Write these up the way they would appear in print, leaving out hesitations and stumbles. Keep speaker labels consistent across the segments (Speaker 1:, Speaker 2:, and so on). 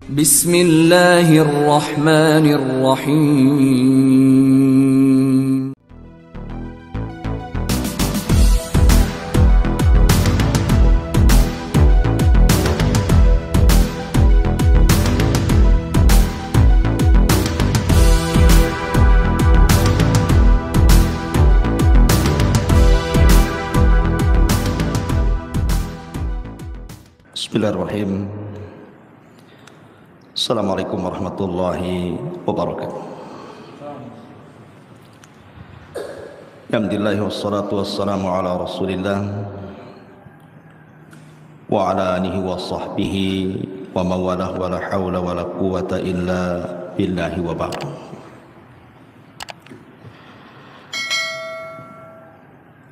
Speaker 1: Bismillahirrahmanirrahim.
Speaker 2: Bismillahirrahmanirrahim. Assalamualaikum warahmatullahi wabarakatuh. Alhamdulillah wassalatu wassalamu ala Rasulillah wa ala alihi wa sahbihi wa mawalah wa la hawla wa la quwwata illa billahi wa ba'd.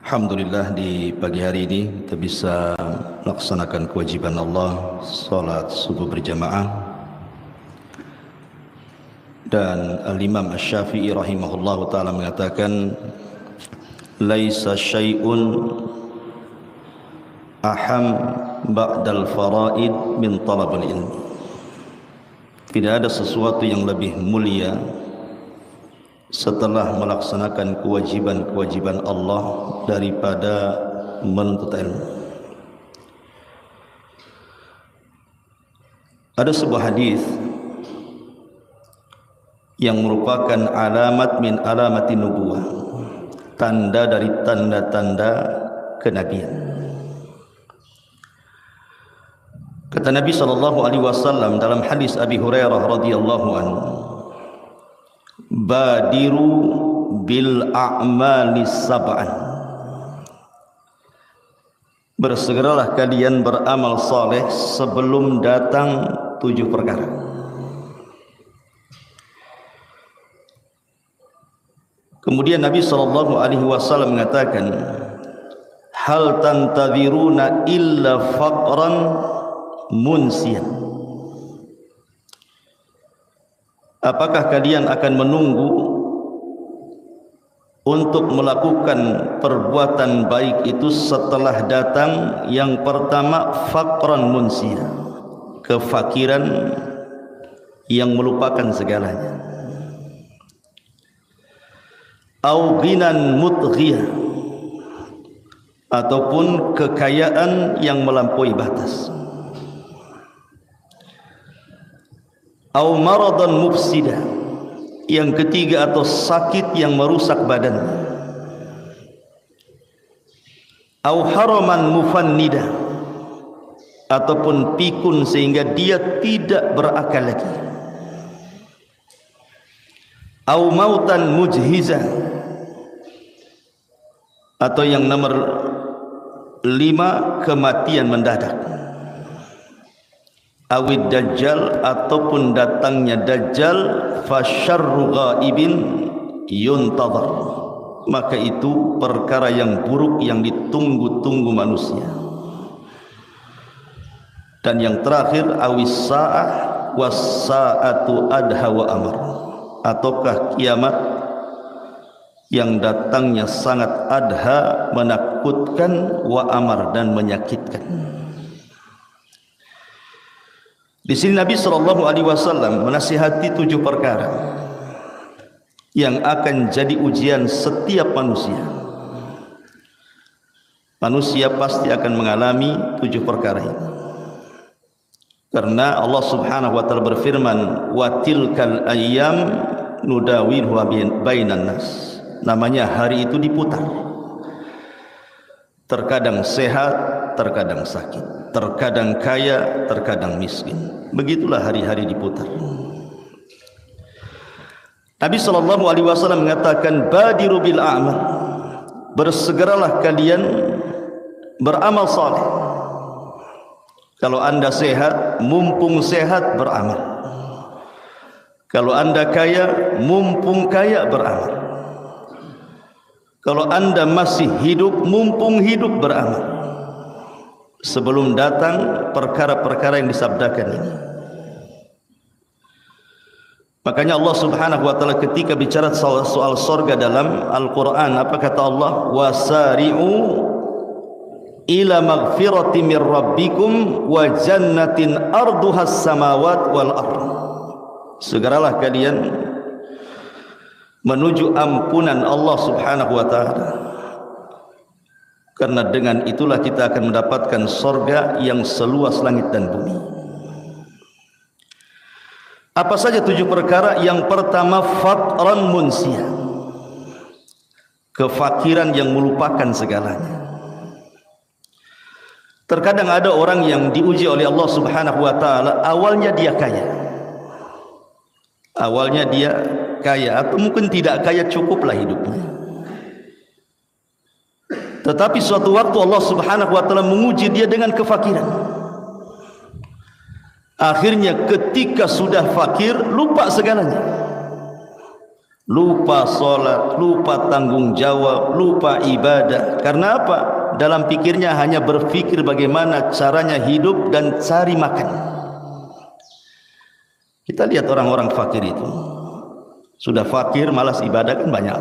Speaker 2: Alhamdulillah di pagi hari ini kita bisa melaksanakan kewajiban Allah, salat subuh berjamaah. Dan Al-Imam Asy-Syafi'i rahimahullahu ta'ala mengatakan, laisa syai'un aham ba'dal faraid min talabil ilmi. Tidak ada sesuatu yang lebih mulia setelah melaksanakan kewajiban-kewajiban Allah daripada menuntut ilmu. Ada sebuah hadis yang merupakan alamat min alamati nubuwah, tanda dari tanda-tanda kenabian. Kata Nabi SAW dalam hadis Abi Hurairah radhiyallahu anhu, badiru bil a'mali sab'an, bersegeralah kalian beramal saleh sebelum datang 7 perkara. Kemudian Nabi SAW mengatakan, hal tantadhiruna illa faqran munsiyan. Apakah kalian akan menunggu untuk melakukan perbuatan baik itu setelah datang yang pertama faqran munsiyan, kefakiran yang melupakan segalanya, au ghinan mutghiyah, ataupun kekayaan yang melampaui batas, au maradan mufsidah, yang ketiga atau sakit yang merusak badan, au haraman mufannidah, ataupun pikun sehingga dia tidak berakal lagi, au mautan mujhizah, atau yang nomor 5 kematian mendadak, awid dajjal, ataupun datangnya dajjal, fasyarru ghaibin yuntadhar, maka itu perkara yang buruk yang ditunggu-tunggu manusia. Dan yang terakhir awis sa'ah was sa'atu adha wa amar, ataukah kiamat yang datangnya sangat adha, menakutkan, wa amar, dan menyakitkan. Di sini Nabi SAW menasihati 7 perkara yang akan jadi ujian setiap manusia. Manusia pasti akan mengalami 7 perkara ini. Karena Allah Subhanahu wa taala berfirman, wa tilkal ayyam nudawiluha bainan nas. Namanya hari itu diputar. Terkadang sehat, terkadang sakit, terkadang kaya, terkadang miskin. Begitulah hari-hari diputar. Nabi SAW mengatakan, badiru bil a'mal, bersegeralah kalian beramal saleh. Kalau anda sehat, mumpung sehat beramal. Kalau anda kaya, mumpung kaya beramal. Kalau anda masih hidup, mumpung hidup beramal, sebelum datang perkara-perkara yang disabdakan ini. Makanya Allah Subhanahu wa taala ketika bicara soal surga dalam Al-Qur'an, apa kata Allah? Wasari'u ila maghfirati mir rabbikum wa jannatin arduhas samawat wal ardh. Segeralah kalian menuju ampunan Allah Subhanahu wa taala, karena dengan itulah kita akan mendapatkan surga yang seluas langit dan bumi. Apa saja 7 perkara? Yang pertama, faqran munsia, kefakiran yang melupakan segalanya. Terkadang ada orang yang diuji oleh Allah Subhanahu wa taala, awalnya dia kaya. Awalnya dia kaya atau mungkin tidak kaya, cukuplah hidupnya. Tetapi suatu waktu Allah Subhanahu wa taala menguji dia dengan kefakiran. Akhirnya ketika sudah fakir, lupa segalanya. Lupa salat, lupa tanggung jawab, lupa ibadah. Karena apa? Dalam pikirnya hanya berpikir bagaimana caranya hidup dan cari makan. Kita lihat orang-orang fakir itu, sudah fakir malas ibadah kan banyak,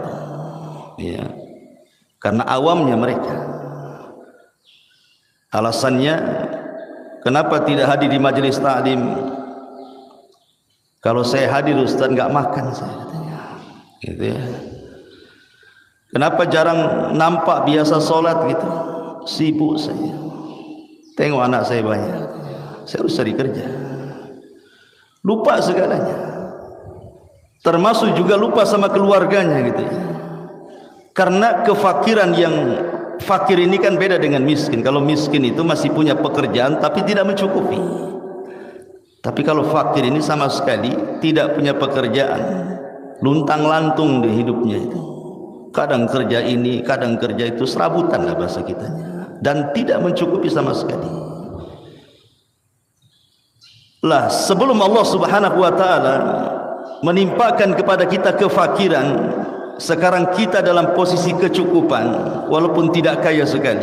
Speaker 2: ya, karena awamnya mereka. Alasannya, kenapa tidak hadir di majelis taklim? Kalau saya hadir Ustaz nggak makan saya, katanya, gitu ya. Kenapa jarang nampak, biasa sholat gitu? Sibuk saya, tengok anak saya banyak, saya harus cari kerja. Lupa segalanya, termasuk juga lupa sama keluarganya gitu ya. Karena kefakiran, yang fakir ini kan beda dengan miskin. Kalau miskin itu masih punya pekerjaan tapi tidak mencukupi. Tapi kalau fakir ini sama sekali tidak punya pekerjaan, luntang-lantung di hidupnya itu. Kadang kerja ini, kadang kerja itu, serabutan lah bahasa kitanya, dan tidak mencukupi sama sekali. Lah, sebelum Allah Subhanahu wa taala menimpakan kepada kita kefakiran, sekarang kita dalam posisi kecukupan walaupun tidak kaya sekali.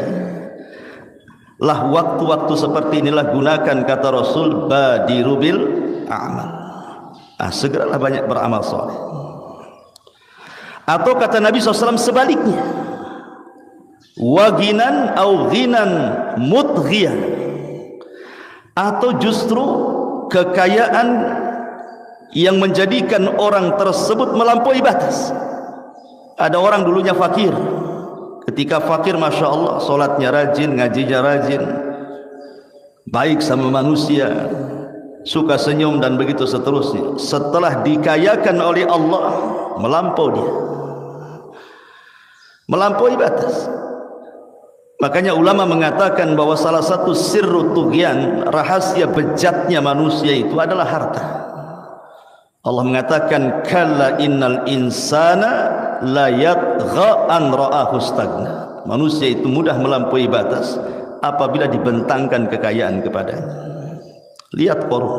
Speaker 2: Lah, waktu-waktu seperti inilah gunakan, kata Rasul, badiru bil a'mal. Segeralah banyak beramal soleh. Atau kata Nabi SAW sebaliknya, waginan au ghinan mudghiyan, atau justru kekayaan yang menjadikan orang tersebut melampaui batas. Ada orang dulunya fakir, ketika fakir Masya Allah, solatnya rajin, ngajinya rajin, baik sama manusia, suka senyum dan begitu seterusnya. Setelah dikayakan oleh Allah, melampaui batas. Makanya ulama mengatakan bahwa salah satu sirru tughyan, rahasia bejatnya manusia itu adalah harta. Allah mengatakan, kalla innal insana la yatgha an ra'ahu stagna. Manusia itu mudah melampaui batas apabila dibentangkan kekayaan kepadanya. Lihat Qarun,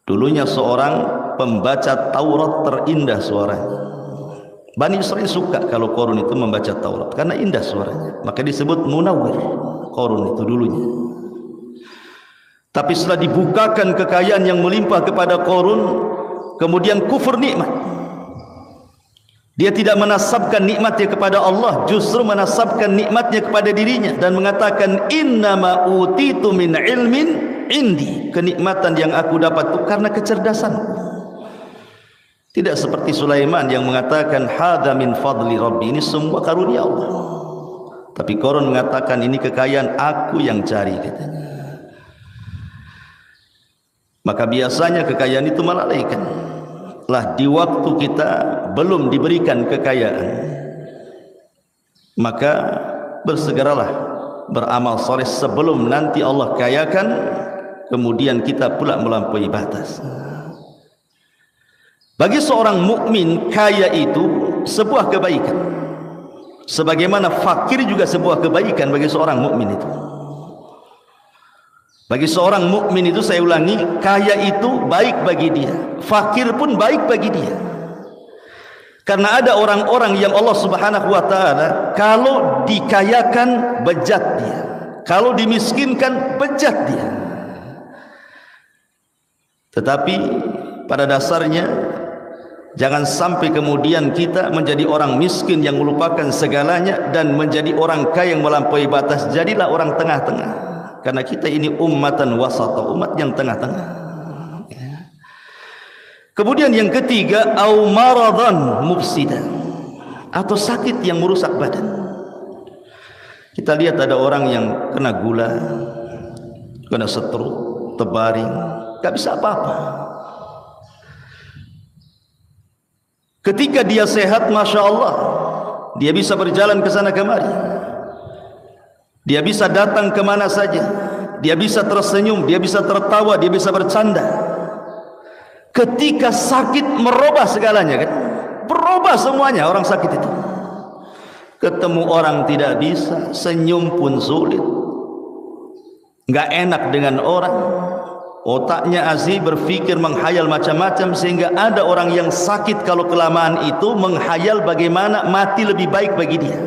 Speaker 2: dulunya seorang pembaca Taurat terindah suaranya. Bani Israel suka kalau Qarun itu membaca Taurat karena indah suaranya, maka disebut munawwir Qarun itu dulunya. Tapi setelah dibukakan kekayaan yang melimpah kepada Qarun, kemudian kufur nikmat. Dia tidak menasabkan nikmatnya kepada Allah, justru menasabkan nikmatnya kepada dirinya dan mengatakan, innama utitu min ilmin indi. Kenikmatan yang aku dapat itu karena kecerdasanku. Tidak seperti Sulaiman yang mengatakan, hadza min fadli rabbi, ini semua karunia Allah. Tapi Qarun mengatakan, ini kekayaan aku yang cari, katanya. Maka biasanya kekayaan itu melalaikan. Lah, di waktu kita belum diberikan kekayaan, maka bersegeralah beramal soleh sebelum nanti Allah kayakan, kemudian kita pula melampaui batas. Bagi seorang mukmin, kaya itu sebuah kebaikan, sebagaimana fakir juga sebuah kebaikan bagi seorang mukmin itu. Bagi seorang mukmin itu, saya ulangi, kaya itu baik bagi dia, fakir pun baik bagi dia. Karena ada orang-orang yang Allah Subhanahu wa taala kalau dikayakan bejat dia, kalau dimiskinkan bejat dia. Tetapi pada dasarnya Jangan sampai kemudian kita menjadi orang miskin yang melupakan segalanya dan menjadi orang kaya yang melampaui batas. Jadilah orang tengah-tengah, karena kita ini ummatan wasata, umat yang tengah-tengah. Kemudian yang ketiga, au maradan mufsidan, atau sakit yang merusak badan. Kita lihat ada orang yang kena gula, kena stroke, terbaring, gak bisa apa-apa. Ketika dia sehat, Masya Allah, dia bisa berjalan ke sana kemari, dia bisa datang kemana saja, dia bisa tersenyum, dia bisa tertawa, dia bisa bercanda. Ketika sakit merubah segalanya, kan? Berubah semuanya orang sakit itu. Ketemu orang tidak bisa, senyum pun sulit, nggak enak dengan orang, otaknya azzi, berpikir menghayal macam-macam, sehingga ada orang yang sakit kalau kelamaan itu menghayal bagaimana mati lebih baik bagi dia.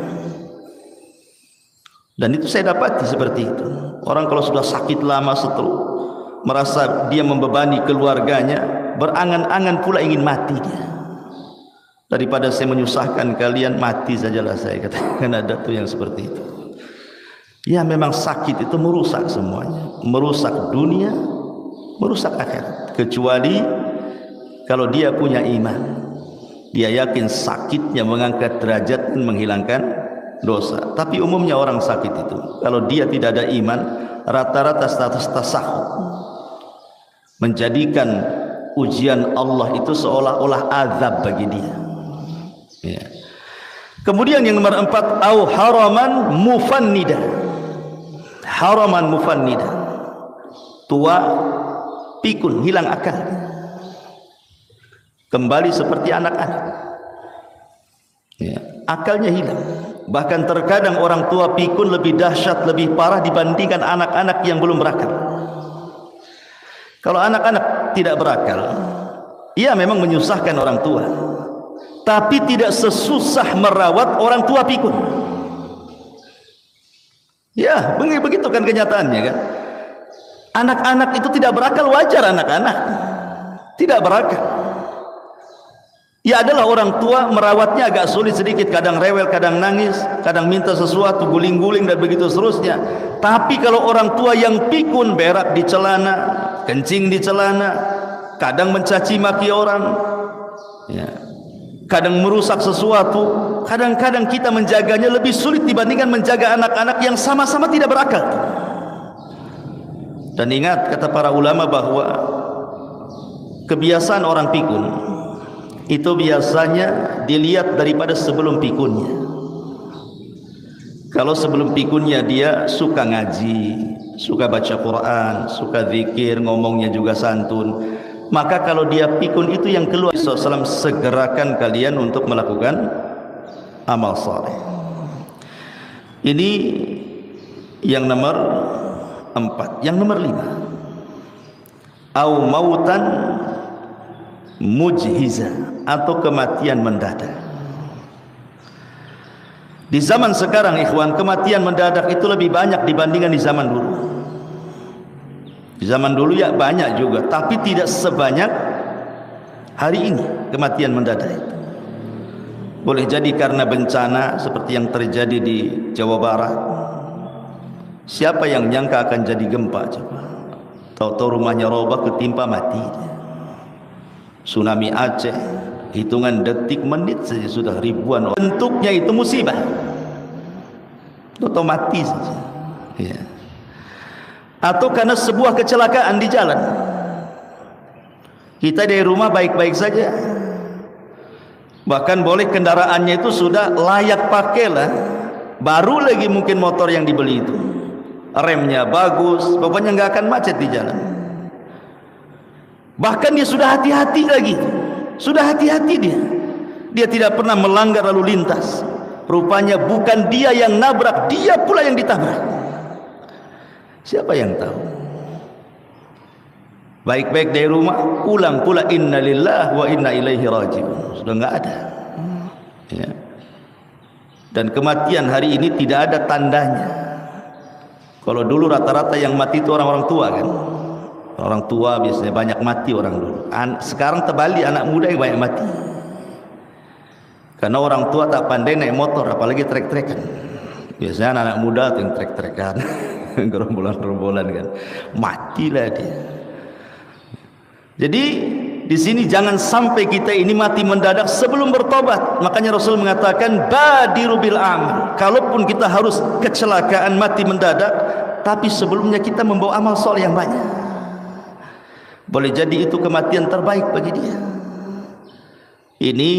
Speaker 2: Dan itu saya dapati seperti itu. Orang kalau sudah sakit lama, stroke, merasa dia membebani keluarganya, berangan-angan pula ingin mati dia. Daripada saya menyusahkan kalian, mati sajalah saya, katakan. Ada tuh yang seperti itu. Ya, memang sakit itu merusak semuanya, merusak dunia, merusak akhirat. Kecuali kalau dia punya iman, dia yakin sakitnya mengangkat derajat dan menghilangkan dosa. Tapi umumnya orang sakit itu, kalau dia tidak ada iman, rata-rata status tasahud, menjadikan ujian Allah itu seolah-olah azab bagi dia. Ya. Kemudian yang nomor 4, au haraman mufannida. Haraman mufannida, tua pikun, hilang akal, kembali seperti anak-anak. Ya, akalnya hilang. Bahkan terkadang orang tua pikun lebih dahsyat, lebih parah dibandingkan anak-anak yang belum berakal. Kalau anak-anak tidak berakal, ia memang menyusahkan orang tua, tapi tidak sesusah merawat orang tua pikun. Ya, begitu kan kenyataannya, kan? Anak-anak itu tidak berakal, wajar anak-anak tidak berakal. Ya, adalah orang tua merawatnya agak sulit sedikit, kadang rewel, kadang nangis, kadang minta sesuatu, guling-guling dan begitu seterusnya. Tapi kalau orang tua yang pikun, berak di celana, kencing di celana, kadang mencaci maki orang, ya, kadang merusak sesuatu, kadang-kadang kita menjaganya lebih sulit dibandingkan menjaga anak-anak yang sama-sama tidak berakal. Dan ingat kata para ulama bahwa kebiasaan orang pikun itu biasanya dilihat daripada sebelum pikunnya. Kalau sebelum pikunnya dia suka ngaji, suka baca Quran, suka zikir, ngomongnya juga santun, maka kalau dia pikun itu yang keluar, SAW segerakan kalian untuk melakukan amal saleh. Ini yang nomor 4. Yang nomor 5, au mautan mujhiza, atau kematian mendadak. Di zaman sekarang, ikhwan, kematian mendadak itu lebih banyak dibandingkan di zaman dulu. Di zaman dulu ya banyak juga, tapi tidak sebanyak hari ini kematian mendadak itu. Boleh jadi karena bencana seperti yang terjadi di Jawa Barat. Siapa yang nyangka akan jadi gempa coba? Tahu-tahu rumahnya roboh, ketimpa, mati. Tsunami Aceh, hitungan detik menit saja sudah ribuan orang. Bentuknya itu musibah, otomatis saja. Ya. Atau karena sebuah kecelakaan di jalan. Kita dari rumah baik-baik saja, bahkan boleh kendaraannya itu sudah layak pakai lah, baru lagi mungkin motor yang dibeli itu, remnya bagus, pokoknya nggak akan macet di jalan. Bahkan dia sudah hati-hati lagi, sudah hati-hati dia tidak pernah melanggar lalu lintas. Rupanya bukan dia yang nabrak, dia pula yang ditabrak. Siapa yang tahu? Baik-baik dari rumah, pulang pula inna lillahi wa inna ilaihi raji'un, sudah nggak ada. Ya. Dan kematian hari ini tidak ada tandanya. Kalau dulu rata-rata yang mati itu orang-orang tua, kan? Orang tua biasanya banyak mati orang dulu. Sekarang terbalik, anak muda yang banyak mati. Karena orang tua tak pandai naik motor, apalagi trek-trekan. Biasanya anak-anak muda tuh yang trek-trekan, gerombolan-gerombolan kan, matilah dia. Jadi di sini jangan sampai kita ini mati mendadak sebelum bertobat. Makanya Rasul mengatakan badiru bil amal. Kalaupun kita harus kecelakaan mati mendadak, tapi sebelumnya kita membawa amal soleh yang banyak. Boleh jadi itu kematian terbaik bagi dia. Ini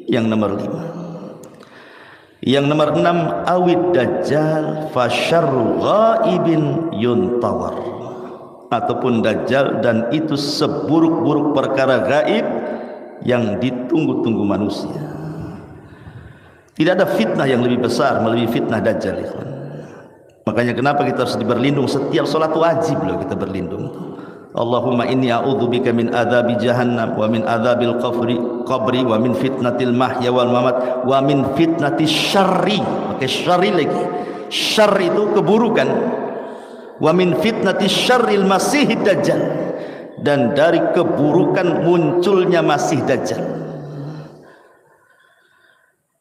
Speaker 2: yang nomor 5. Yang nomor 6, awid dajjal fasyarru ghaibin yuntawar. Ataupun dajjal dan itu seburuk-buruk perkara gaib yang ditunggu-tunggu manusia. Tidak ada fitnah yang lebih besar melebihi fitnah dajjal. Makanya kenapa kita harus berlindung setiap salat wajib loh kita berlindung. Allahumma inni a'udzubika min adzabi jahannam wa min adzabil qabri wa min fitnatil mahya wal mamat wa min fitnatis syarri. Oke, syarri lagi. Syarr itu keburukan. Wa min fitnatis syarril masihid dajjal. Dan dari keburukan munculnya masih dajjal.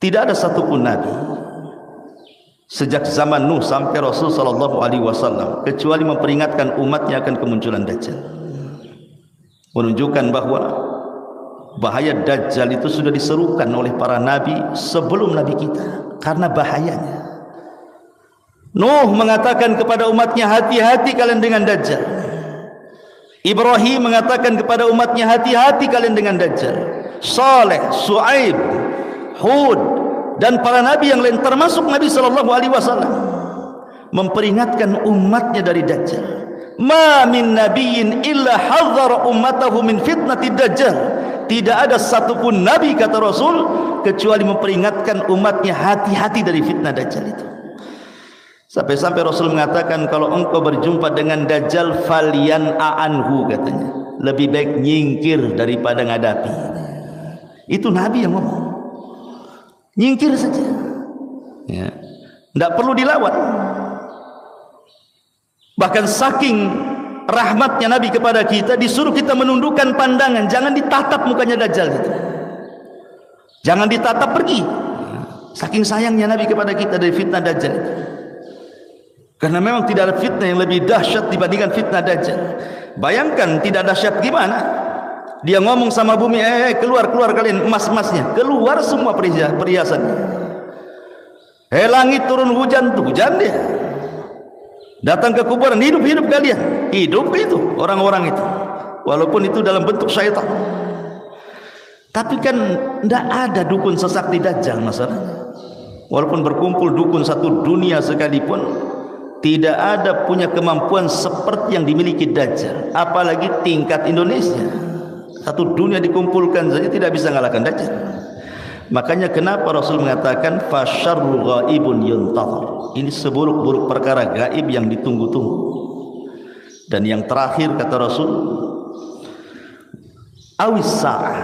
Speaker 2: Tidak ada satupun nabi sejak zaman Nuh sampai Rasul sallallahu alaihi wasallam kecuali memperingatkan umatnya akan kemunculan dajjal, menunjukkan bahwa bahaya dajjal itu sudah diserukan oleh para nabi sebelum nabi kita karena bahayanya. Nuh mengatakan kepada umatnya, hati-hati kalian dengan dajjal. Ibrahim mengatakan kepada umatnya, hati-hati kalian dengan dajjal. Saleh, Su'aib, Hud dan para nabi yang lain termasuk Nabi sallallahu alaihi wasallam memperingatkan umatnya dari dajjal. Ma min nabiyyin illa hadzara ummatahu min fitnatid dajjal. Tidak ada satupun nabi, kata Rasul, kecuali memperingatkan umatnya hati-hati dari fitnah dajjal itu. Sampai-sampai Rasul mengatakan, kalau engkau berjumpa dengan dajjal falian anhu, katanya, lebih baik nyingkir daripada ngadapi. Itu nabi yang ngomong. Nyingkir saja, ya, tidak perlu dilawan. Bahkan saking rahmatnya Nabi kepada kita, disuruh kita menundukkan pandangan, jangan ditatap mukanya dajjal itu, jangan ditatap, pergi. Saking sayangnya Nabi kepada kita dari fitnah dajjal itu. Karena memang tidak ada fitnah yang lebih dahsyat dibandingkan fitnah dajjal. Bayangkan tidak dahsyat gimana? Dia ngomong sama bumi, keluar kalian emas-emasnya, keluar semua perhiasannya. Langit turun hujan, tuh hujan dia. Datang ke kuburan, hidup kalian, hidup itu orang-orang itu, walaupun itu dalam bentuk syaitan. Tapi kan tidak ada dukun sesakti dajjal masalahnya. Walaupun berkumpul dukun satu dunia sekalipun, tidak ada punya kemampuan seperti yang dimiliki dajjal, apalagi tingkat Indonesia. Satu dunia dikumpulkan saja tidak bisa mengalahkan dajjal. Makanya kenapa Rasul mengatakan fasyarru ghaibun yuntazar. Ini seburuk-buruk perkara gaib yang ditunggu-tunggu. Dan yang terakhir kata Rasul, awis sa'ah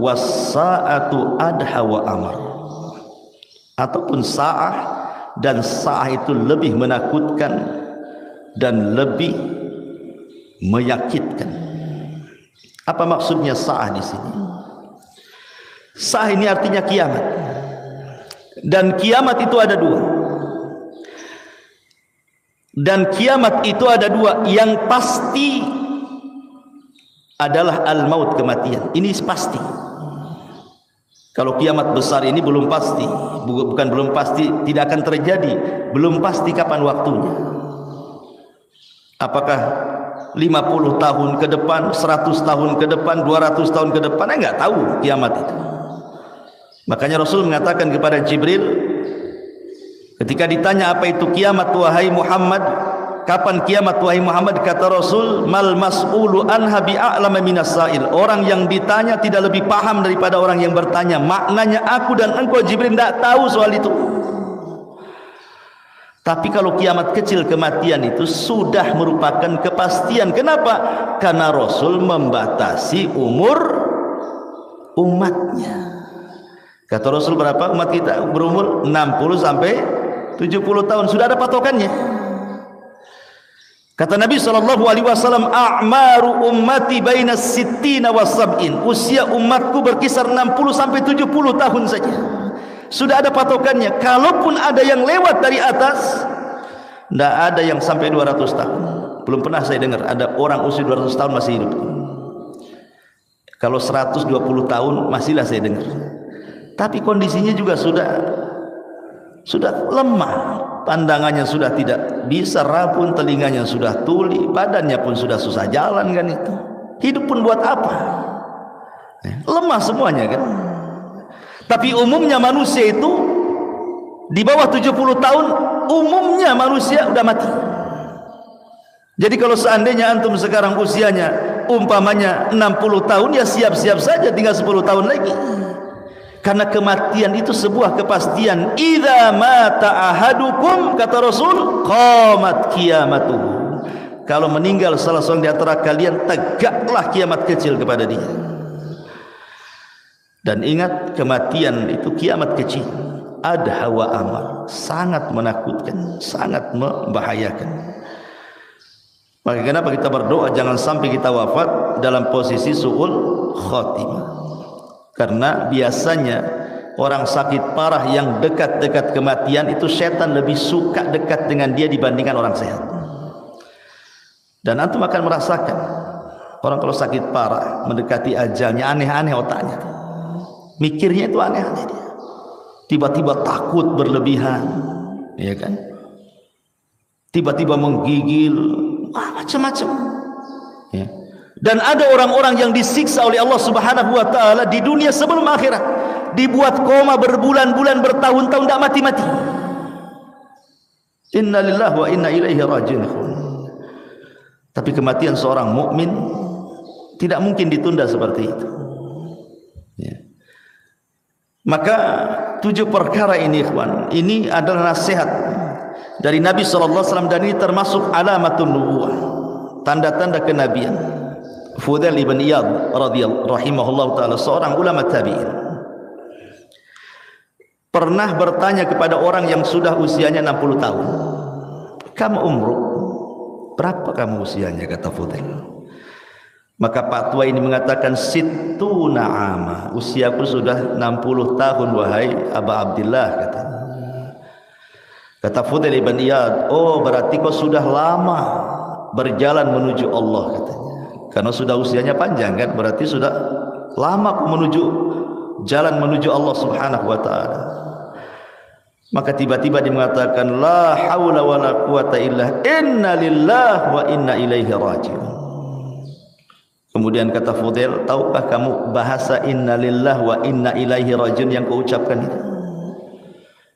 Speaker 2: was sa'atu adha wa amar. Ataupun sa'ah, dan sa'ah itu lebih menakutkan dan lebih menyakitkan. Apa maksudnya sa'ah di sini? Sa'ah ini artinya kiamat. Dan kiamat itu ada dua. Dan kiamat itu ada dua. Yang pasti adalah al-maut, kematian. Ini pasti. Kalau kiamat besar ini belum pasti. Bukan belum pasti, tidak akan terjadi. Belum pasti kapan waktunya. Apakah 50 tahun ke depan, 100 tahun ke depan, 200 tahun ke depan, enggak tahu kiamat itu. Makanya Rasul mengatakan kepada Jibril ketika ditanya apa itu kiamat wahai Muhammad, kapan kiamat wahai Muhammad, kata Rasul, mal mas'ulu anha bi'a'lama minas sa'il. Orang yang ditanya tidak lebih paham daripada orang yang bertanya. Maknanya aku dan engkau Jibril tidak tahu soal itu. Tapi kalau kiamat kecil, kematian itu sudah merupakan kepastian. Kenapa? Karena Rasul membatasi umur umatnya. Kata Rasul berapa umat kita? Berumur 60 sampai 70 tahun. Sudah ada patokannya. Kata Nabi SAW, a'maru ummati baina sittina wa sab'in. Usia umatku berkisar 60 sampai 70 tahun saja. Sudah ada patokannya. Kalaupun ada yang lewat dari atas, tidak ada yang sampai 200 tahun. Belum pernah saya dengar ada orang usia 200 tahun masih hidup. Kalau 120 tahun masihlah saya dengar. Tapi kondisinya juga sudah lemah. Pandangannya sudah tidak bisa, rabun, telinganya sudah tuli, badannya pun sudah susah jalan kan itu. Hidup pun buat apa? Lemah semuanya kan. Tapi umumnya manusia itu di bawah 70 tahun, umumnya manusia udah mati. Jadi kalau seandainya antum sekarang usianya umpamanya 60 tahun, ya siap-siap saja tinggal 10 tahun lagi. Karena kematian itu sebuah kepastian. Idza mata ahadukum, kata Rasul, qamat qiyamatuhu. Kalau meninggal salah seorang di antara kalian, tegaklah kiamat kecil kepada dia. Dan ingat, kematian itu kiamat kecil. Adha wa amar, sangat menakutkan, sangat membahayakan. Maka kenapa kita berdoa jangan sampai kita wafat dalam posisi su'ul khotimah. Karena biasanya orang sakit parah yang dekat-dekat kematian itu setan lebih suka dekat dengan dia dibandingkan orang sehat. Dan antum akan merasakan orang kalau sakit parah mendekati ajalnya, aneh-aneh otaknya, mikirnya itu aneh-aneh dia. Tiba-tiba takut berlebihan, ya kan? Tiba-tiba menggigil, macam-macam. Ya. Dan ada orang-orang yang disiksa oleh Allah Subhanahu wa taala di dunia sebelum akhirat, dibuat koma berbulan-bulan, bertahun-tahun tidak mati-mati. Inna lillahi wa inna ilaihi raji'un. Tapi kematian seorang mukmin tidak mungkin ditunda seperti itu. Ya. Maka 7 perkara ini, ikhwan, ini adalah nasihat dari Nabi SAW, dan ini termasuk alamatun nubuwah, tanda-tanda kenabian. Fudail ibn Iyad radhiyallahu rahimahullah taala, seorang ulama tabi'in, pernah bertanya kepada orang yang sudah usianya 60 tahun, "Kamu umruk? Berapa kamu usianya?" kata Fudail. Maka Pak Tua ini mengatakan, "Sittuna ama." Usiaku sudah 60 tahun wahai Aba Abdillah, katanya. Kata Fudail ibn Iyad, "Oh, berarti kau sudah lama berjalan menuju Allah," katanya. Karena sudah usianya panjang kan, berarti sudah lama kau menuju jalan menuju Allah Subhanahu wa taala. Maka tiba-tiba dia mengatakan, "La haula wala quwata illa inna lillahi wa inna ilaihi raji'un." Kemudian kata Fudail, "Tahukah kamu bahasa inna lillahi wa inna ilaihi raji'un yang kau ucapkan itu?"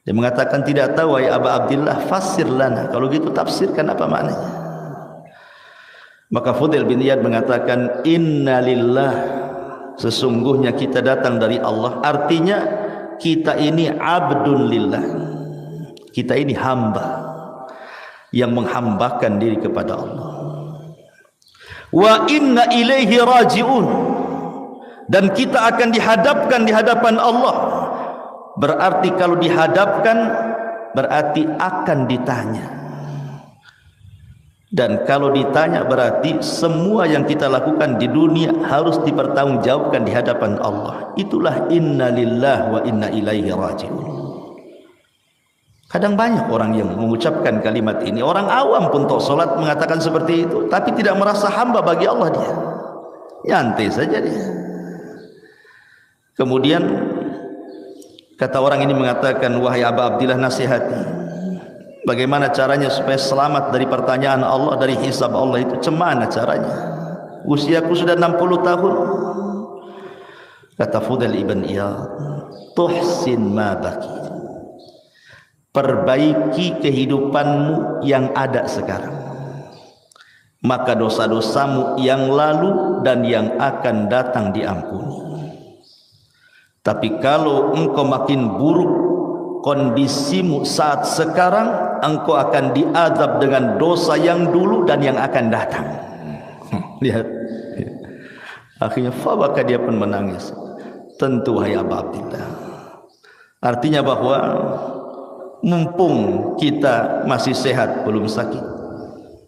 Speaker 2: Dia mengatakan, "Tidak tahu ya Aba Abdillah, fasir lana." Kalau gitu tafsirkan apa maknanya. Maka Fudail bin Iyad mengatakan, "Inna lillah," sesungguhnya kita datang dari Allah. Artinya kita ini abdun lillah, kita ini hamba yang menghambakan diri kepada Allah. Wa inna ilaihi raji'un, dan kita akan dihadapkan di hadapan Allah. Berarti kalau dihadapkan berarti akan ditanya. Dan kalau ditanya berarti semua yang kita lakukan di dunia harus dipertanggungjawabkan di hadapan Allah. Itulah inna lillahi wa inna ilaihi raji'un. Kadang banyak orang yang mengucapkan kalimat ini. Orang awam pun tok solat mengatakan seperti itu, tapi tidak merasa hamba bagi Allah dia. Nyantai saja dia. Kemudian kata orang ini mengatakan, "Wahai Aba Abdillah, nasihati. Bagaimana caranya supaya selamat dari pertanyaan Allah, dari hisab Allah itu? Cemana caranya? Usiaku sudah 60 tahun. Kata Fudail ibn Iyad, "Tuhsin ma baki." Perbaiki kehidupanmu yang ada sekarang, maka dosa-dosamu yang lalu dan yang akan datang diampuni. Tapi kalau engkau makin buruk kondisimu saat sekarang, engkau akan diazab dengan dosa yang dulu dan yang akan datang." Lihat, akhirnya fabaka, dia pun menangis. Tentu wahai Aba Abdillah, artinya bahwa mumpung kita masih sehat, belum sakit,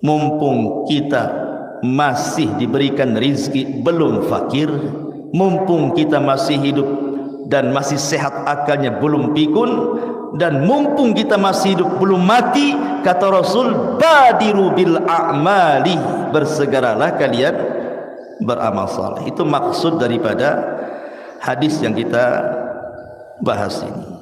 Speaker 2: mumpung kita masih diberikan rizki, belum fakir, mumpung kita masih hidup dan masih sehat akalnya, belum pikun, dan mumpung kita masih hidup belum mati, kata Rasul, badiru bil a'mali, bersegeralah kalian beramal saleh. Itu maksud daripada hadis yang kita bahas ini.